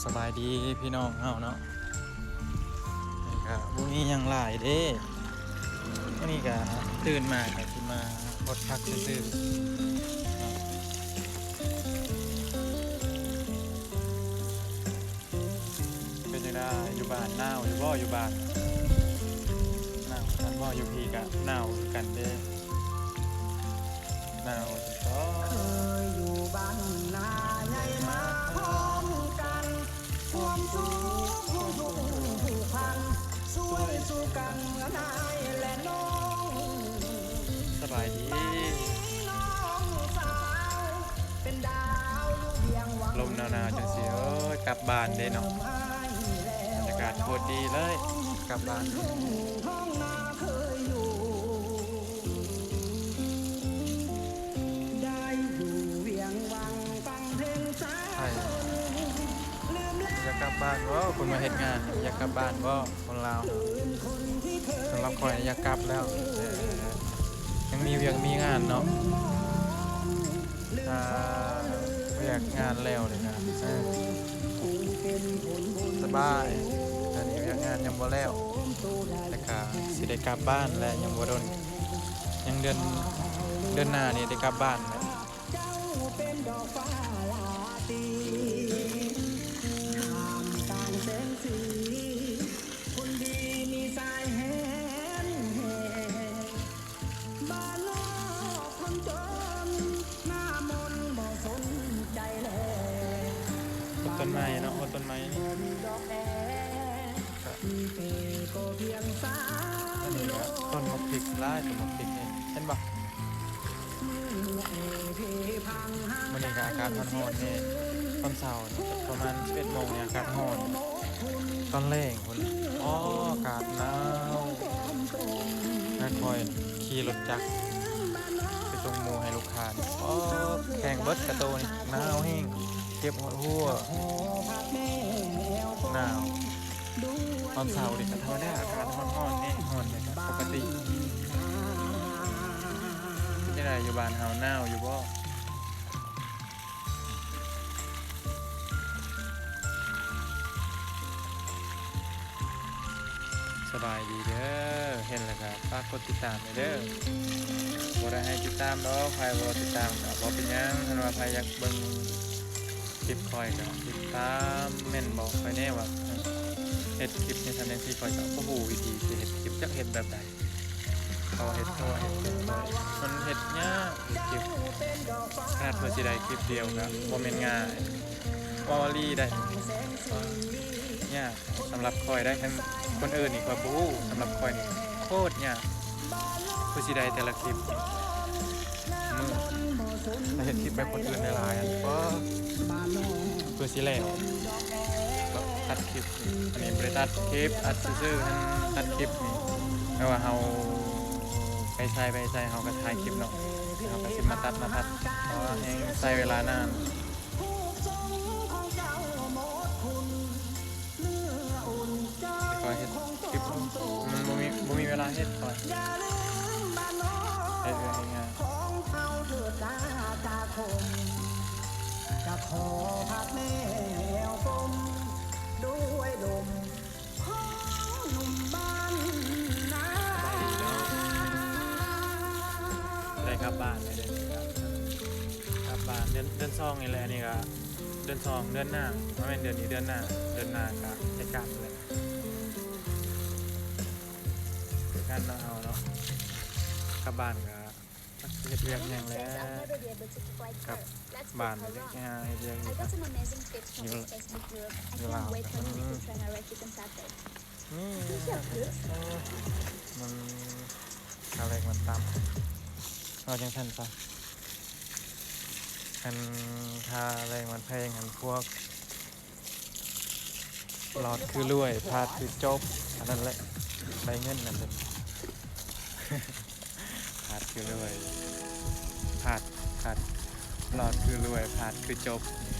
สบายดีพี่น้องเฮาเนาะนี่ก็บ่มีหยังหลายเด้วันนี้ก็ตื่นมาก็สิมาพดพักซื่อๆเนาะเป็นจังได๋อยู่บ้านหนาวอยู่บ่อยู่บ้านหนาวกันบ่อยู่พี่ก็หนาวคือกันเด้หนาวจังซ้อเคยอยู่บ้านนาใหญ่มาพร้อมกันความสุขผู้ทุกผู้พันช่วยสู้กันเมื่อนายและน้อง สบายดีบ้านนี้น้องสาวเป็นดาวอยู่เพียงหวังลมหนาวๆจังสิกลับบ้านเด้เนาะบรรยากาศโคตรดีเลยกลับบ้าน ทุ่งท้องนาเคยอยู่ได้อยู่เวียงวังฟังเพลงสากลลืมแล้ว อยากกลับบ้านบ่คนมาเฮ็ดงานอยากกลับบ้านบ่คนลาวสำหรับข่อยอยากกลับแล้วยังมีเวียกมีงานเนาะถ้าเวียกงานแล้วเลยนะสบายตอนนี้เวียกงานยังบ่แล้วแต่ก็สิได้กลับบ้านแล้วยังบ่โดนยังเดือนหน้านี่ได้กลับบ้านแล้วเจ้าเป็นดอกฟ้าลาตีท่ามกลางแสงสีคนดีมีสายแหนแห่บ้านนอกคนจนหน้ามนต์บ่สนใจแลต้นไม้เนาะต้นไม้นี่ดอกแอมีเปก็เพียงสาอันนี้ก็ต้นมะพริกหลายต้นมะพริกนี่เห็นบ่วันนี้ก็อากาศร้อนๆนี่ตอนเช้าประมาณ11 โมงเนี่ยอากาศร้อนตอนแรงพุ่นอ๋ออากาศหนาวค่อยๆขี่รถจักรไปส่งหมูให้ลูกค้าอ๋อแข่งเบิดกระโตนี่หนาวแห้งเจ็บหัวหนาวตอนเช้าดิก็ธรรมดาอากาศร้อนๆนี่ร้อนเนี่ยก็ปกติที่ไหนอยู่บ้านเฮาหนาวอยู่บ่สบายดีเด้อเห็นแล้วก็ฝากกดติดตามให้เด้อบ่ได้ให้ติดตามดอกใครบ่ติดตามก็บ่เป็นหยังคันว่าใครอยากเบิ่งคลิปคอยก็ติดตามแม่นบอกไปแน่ว่าเฮ็ดคลิปในทางนั้นที่คอยก็บ่ฮู้วิธีสิเฮ็ดคลิปจักเฮ็ดแบบใดเขาเฮ็ดตัวเฮ็ดเป็นไปมันเฮ็ดยากคลิปขนาดเพื่อสิได้คลิปเดียวก็บ่แม่นง่ายว่าลีได้ยากสำหรับคอยได้ทั้งคนอื่นนี่ก็บ่ฮู้สำหรับคอยนี่โคตรยากเพื่อสิได้แต่ละคลิปมื้อถ้าเฮ็ดคลิปแบบคนอื่นหลายๆอันก็เพื่อสิแล้วก็ตัดคลิปอันนี้บ่ได้ตัดคลิปอัดซื่อๆหั่นตัดคลิปนี่แต่ว่าเฮาไปใส่เฮาก็ถ่ายคลิปเนาะเฮาก็สิมาตัดเพราะว่าแฮงใช้เวลานานก็เฮ็ดคลิปมันบ่มีเวลาเฮ็ดก่อนเฮ็ดเรื่องง่ายของเฮาเถิดนาจาคมจะขอพักแนวกลมด้วยลมของหนุ่มบ้านนาได้กลับบ้านเลยเด้อกลับบ้านเดือน2นี่แหละนี่ก็เดือน2เดือนหน้าบ่แม่นเดือนนี้เดือนหน้าก็ได้กลับเลยกันเนาะเอาเนาะกลับบ้านก็เฮ็ดเวียกหยังแล้วกลับบ้านเฮ็ดงานเฮ็ดเวียกอยู่อยู่ลาวมันค่าแรงมันต่ำเอาจังซั่นซะคันค่าแรงมันแพงหันพวกหลอดคือรวยพาดคือจบอันนั้นแหละได้เงินนั่นเองพาดคือรวยพาดหลอดคือรวยพาดคือจบนี่